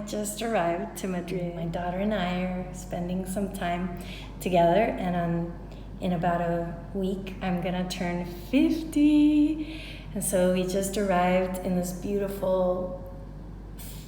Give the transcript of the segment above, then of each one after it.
just arrived to Madrid. My daughter and I are spending some time together, and in about a week, I'm gonna turn 50. And so we just arrived in this beautiful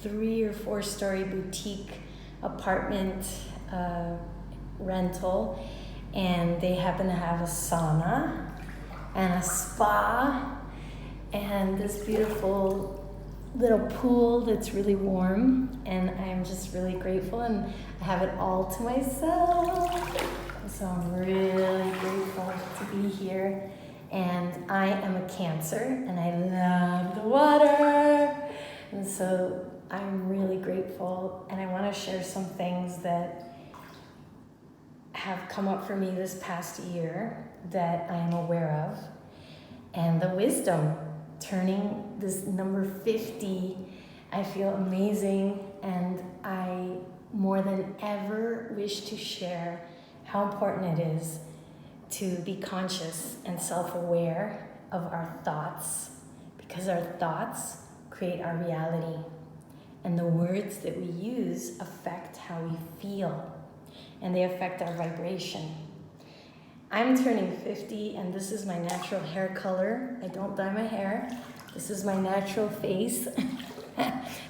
3 or 4 story boutique apartment rental, and they happen to have a sauna and a spa and this beautiful little pool that's really warm, and I'm just really grateful, and I have it all to myself. So I'm really grateful to be here. And I am a Cancer, and I love the water. And so I'm really grateful, and I want to share some things that have come up for me this past year that I am aware of. And the wisdom, turning this number 50, I feel amazing, and I more than ever wish to share how important it is to be conscious and self-aware of our thoughts, because our thoughts create our reality, and the words that we use affect how we feel, and they affect our vibration. I'm turning 50, and this is my natural hair color. I don't dye my hair. This is my natural face.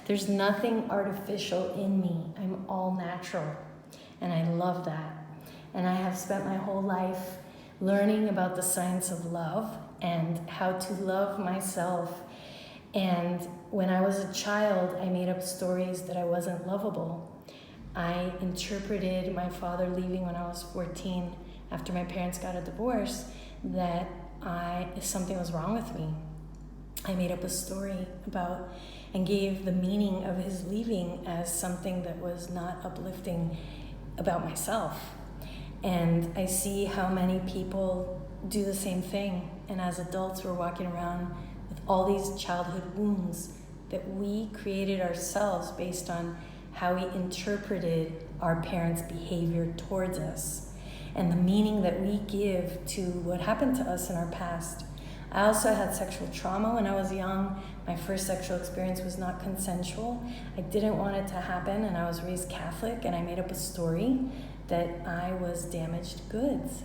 There's nothing artificial in me. I'm all natural, and I love that. And I have spent my whole life learning about the science of love and how to love myself. And when I was a child, I made up stories that I wasn't lovable. I interpreted my father leaving when I was 14 after my parents got a divorce that something was wrong with me. I made up a story about and gave the meaning of his leaving as something that was not uplifting about myself. And I see how many people do the same thing. And as adults, we're walking around with all these childhood wounds that we created ourselves based on how we interpreted our parents' behavior towards us and the meaning that we give to what happened to us in our past. I also had sexual trauma when I was young. My first sexual experience was not consensual. I didn't want it to happen, and I was raised Catholic, and I made up a story that I was damaged goods.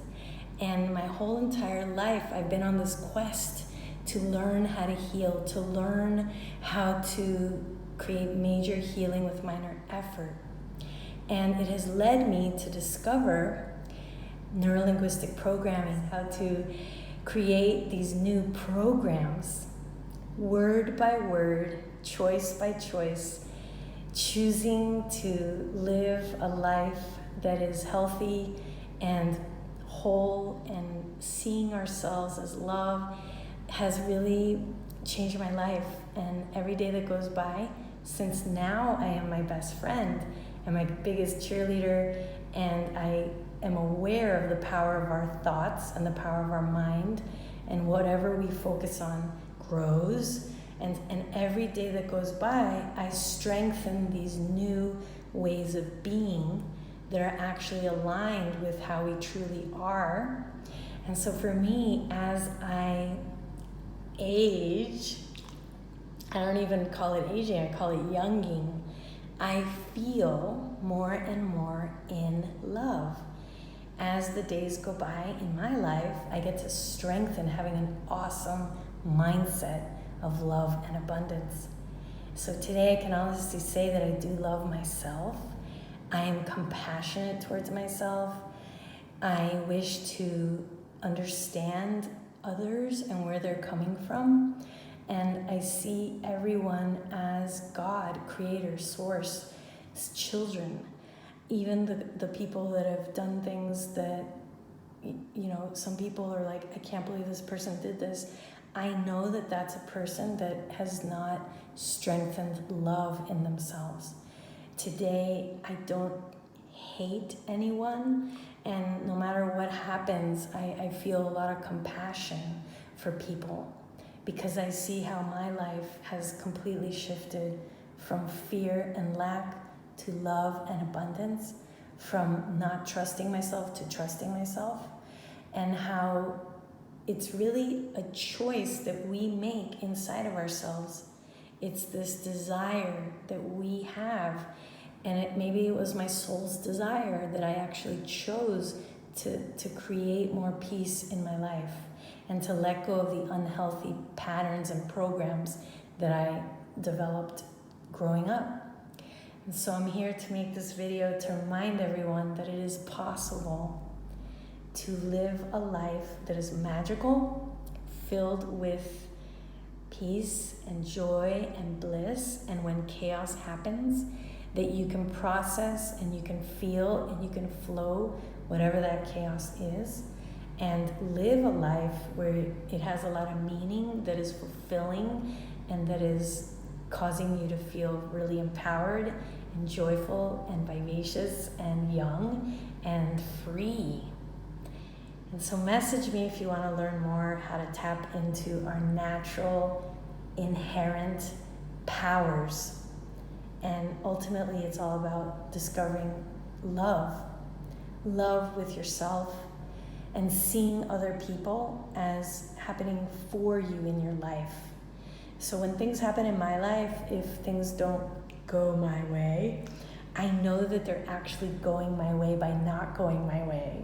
And my whole entire life, I've been on this quest to learn how to heal, to learn how to create major healing with minor effort. And it has led me to discover neurolinguistic programming, how to create these new programs, word by word, choice by choice, choosing to live a life that is healthy and whole, and seeing ourselves as love has really changed my life. And every day that goes by, since now I am my best friend and my biggest cheerleader, and I am aware of the power of our thoughts and the power of our mind, and whatever we focus on grows. And every day that goes by, I strengthen these new ways of being that are actually aligned with how we truly are. And so for me, as I age, I don't even call it aging, I call it younging, I feel more and more in love. As the days go by in my life, I get to strengthen having an awesome mindset of love and abundance. So today I can honestly say that I do love myself. I am compassionate towards myself. I wish to understand others and where they're coming from. And I see everyone as God, creator, source, as children. Even the people that have done things that, some people are like, I can't believe this person did this. I know that that's a person that has not strengthened love in themselves. Today, I don't hate anyone, and no matter what happens, I feel a lot of compassion for people, because I see how my life has completely shifted from fear and lack to love and abundance, from not trusting myself to trusting myself, and how it's really a choice that we make inside of ourselves It's this desire that we have. And maybe it was my soul's desire that I actually chose to create more peace in my life and to let go of the unhealthy patterns and programs that I developed growing up. And so I'm here to make this video to remind everyone that it is possible to live a life that is magical, filled with peace and joy and bliss, and when chaos happens, that you can process and you can feel and you can flow whatever that chaos is, and live a life where it has a lot of meaning, that is fulfilling, and that is causing you to feel really empowered and joyful and vivacious and young and free. And so message me if you want to learn more how to tap into our natural, inherent powers. And ultimately, it's all about discovering love. Love with yourself and seeing other people as happening for you in your life. So when things happen in my life, if things don't go my way, I know that they're actually going my way by not going my way.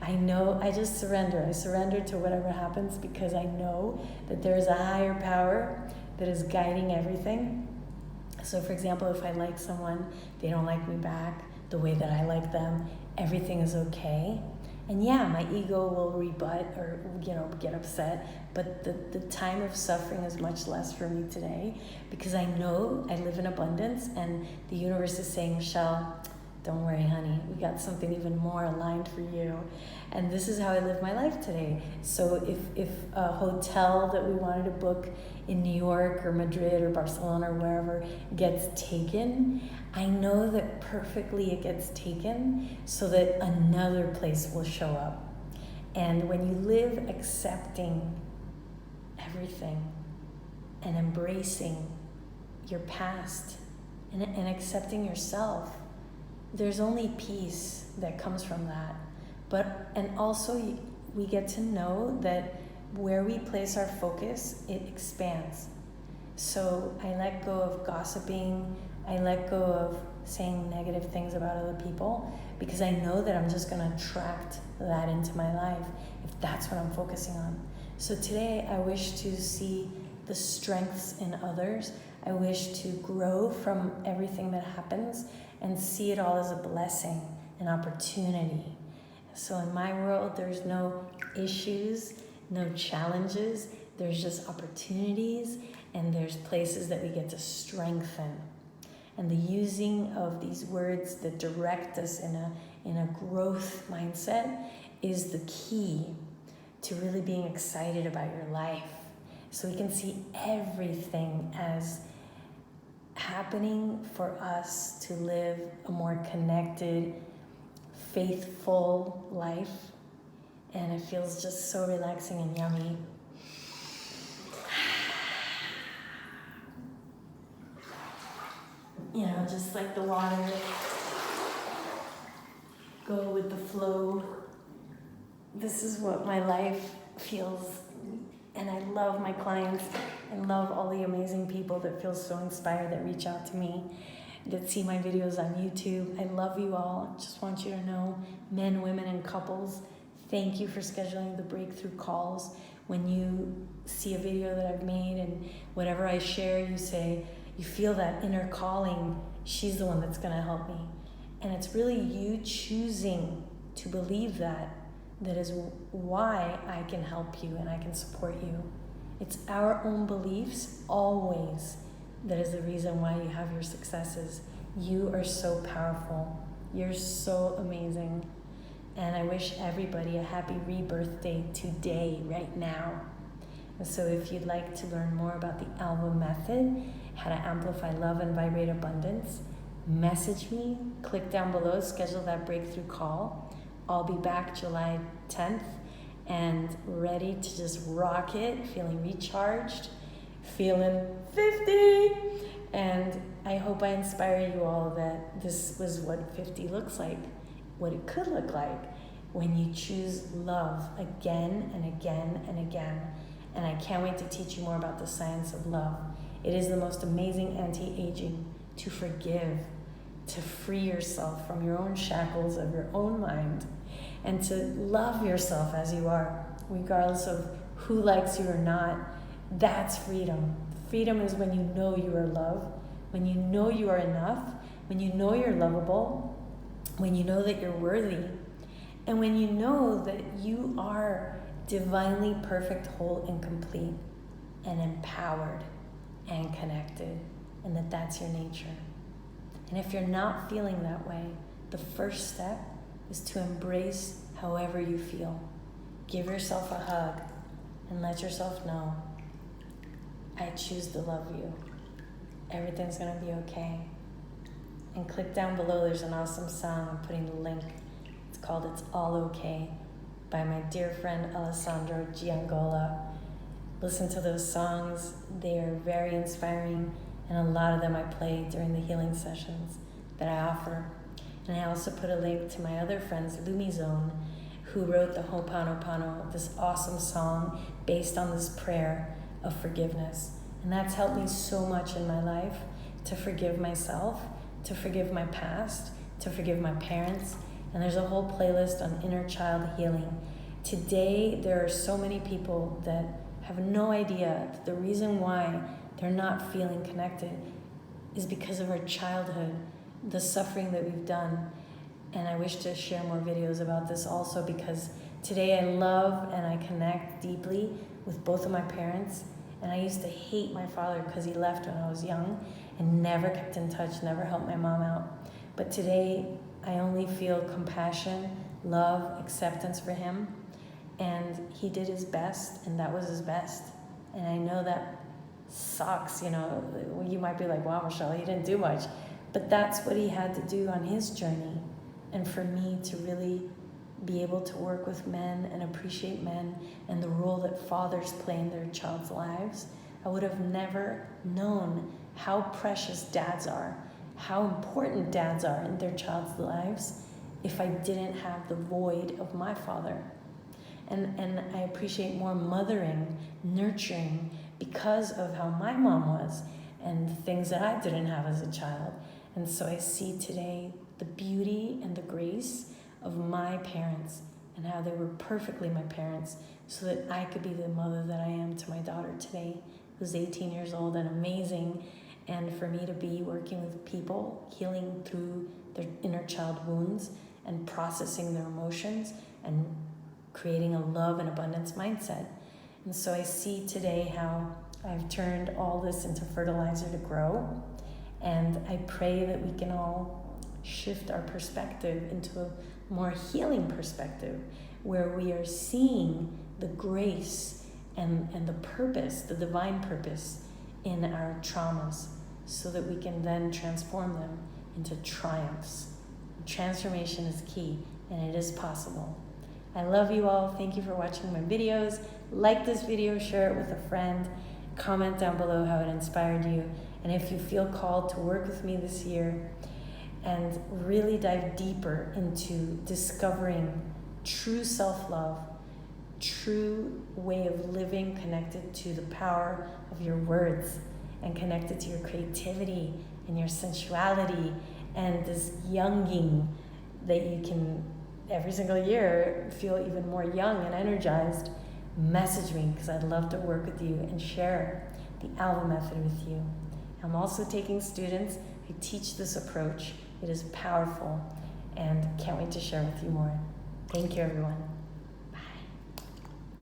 I know, I just surrender. I surrender to whatever happens because I know that there is a higher power that is guiding everything. So for example, if I like someone, they don't like me back the way that I like them, everything is okay. And yeah, my ego will rebut or, get upset, but the time of suffering is much less for me today because I know I live in abundance and the universe is saying, Michelle, don't worry, honey, we got something even more aligned for you. And this is how I live my life today. So if a hotel that we wanted to book in New York or Madrid or Barcelona or wherever gets taken, I know that perfectly it gets taken so that another place will show up. And when you live accepting everything and embracing your past and accepting yourself, there's only peace that comes from that. And also we get to know that where we place our focus, it expands. So I let go of gossiping, I let go of saying negative things about other people because I know that I'm just gonna attract that into my life if that's what I'm focusing on. So today I wish to see the strengths in others. I wish to grow from everything that happens and see it all as a blessing, an opportunity. So in my world, there's no issues, no challenges, there's just opportunities, and there's places that we get to strengthen. And the using of these words that direct us in a growth mindset is the key to really being excited about your life. So we can see everything as happening for us to live a more connected, faithful life. And it feels just so relaxing and yummy. Just like the water, go with the flow. This is what my life feels, and I love my clients and love all the amazing people that feel so inspired, that reach out to me, that see my videos on YouTube. I love you all. Just want you to know, men, women, and couples, thank you for scheduling the breakthrough calls. When you see a video that I've made and whatever I share, you say, you feel that inner calling, she's the one that's gonna help me. And it's really you choosing to believe that is why I can help you and I can support you. It's our own beliefs always that is the reason why you have your successes. You are so powerful. You're so amazing. And I wish everybody a happy rebirth day today, right now. And so if you'd like to learn more about the Alva method, how to amplify love and vibrate abundance, message me, click down below, schedule that breakthrough call. I'll be back July 10th and ready to just rock it, feeling recharged, feeling 50. And I hope I inspire you all that this was what 50 looks like, what it could look like when you choose love again and again and again. And I can't wait to teach you more about the science of love. It is the most amazing anti-aging to forgive, to free yourself from your own shackles of your own mind, and to love yourself as you are, regardless of who likes you or not. That's freedom. Freedom is when you know you are loved, when you know you are enough, when you know you're lovable, when you know that you're worthy, and when you know that you are divinely perfect, whole, and complete, and empowered, and connected, and that that's your nature. And if you're not feeling that way, the first step is to embrace however you feel. Give yourself a hug and let yourself know, I choose to love you. Everything's gonna be okay. And click down below, there's an awesome song. I'm putting the link. It's called It's All Okay by my dear friend Alessandro Giangola. Listen to those songs. They are very inspiring, and a lot of them I play during the healing sessions that I offer. And I also put a link to my other friends, Lumizone, who wrote the Ho'oponopono, this awesome song based on this prayer of forgiveness. And that's helped me so much in my life to forgive myself, to forgive my past, to forgive my parents. And there's a whole playlist on inner child healing. Today, there are so many people that have no idea that the reason why they're not feeling connected is because of our childhood, the suffering that we've done. And I wish to share more videos about this also, because today I love and I connect deeply with both of my parents. And I used to hate my father because he left when I was young and never kept in touch, never helped my mom out. But today I only feel compassion, love, acceptance for him. And he did his best, and that was his best. And I know that sucks, you know. You might be like, wow, Michelle, he didn't do much. But that's what he had to do on his journey. And for me to really be able to work with men and appreciate men and the role that fathers play in their child's lives, I would have never known how precious dads are, how important dads are in their child's lives, if I didn't have the void of my father. And I appreciate more mothering, nurturing, because of how my mom was and things that I didn't have as a child. And so I see today the beauty and the grace of my parents and how they were perfectly my parents so that I could be the mother that I am to my daughter today, who's 18 years old and amazing. And for me to be working with people, healing through their inner child wounds and processing their emotions and creating a love and abundance mindset. And so I see today how I've turned all this into fertilizer to grow. And I pray that we can all shift our perspective into a more healing perspective, where we are seeing the grace and the purpose, the divine purpose in our traumas, so that we can then transform them into triumphs. Transformation is key, and it is possible. I love you all. Thank you for watching my videos. Like this video, share it with a friend. Comment down below how it inspired you. And if you feel called to work with me this year and really dive deeper into discovering true self-love, true way of living connected to the power of your words and connected to your creativity and your sensuality and this younging that you can every single year feel even more young and energized, message me, because I'd love to work with you and share the Alva method with you. I'm also taking students who teach this approach. It is powerful, and can't wait to share with you more. Thank you, everyone.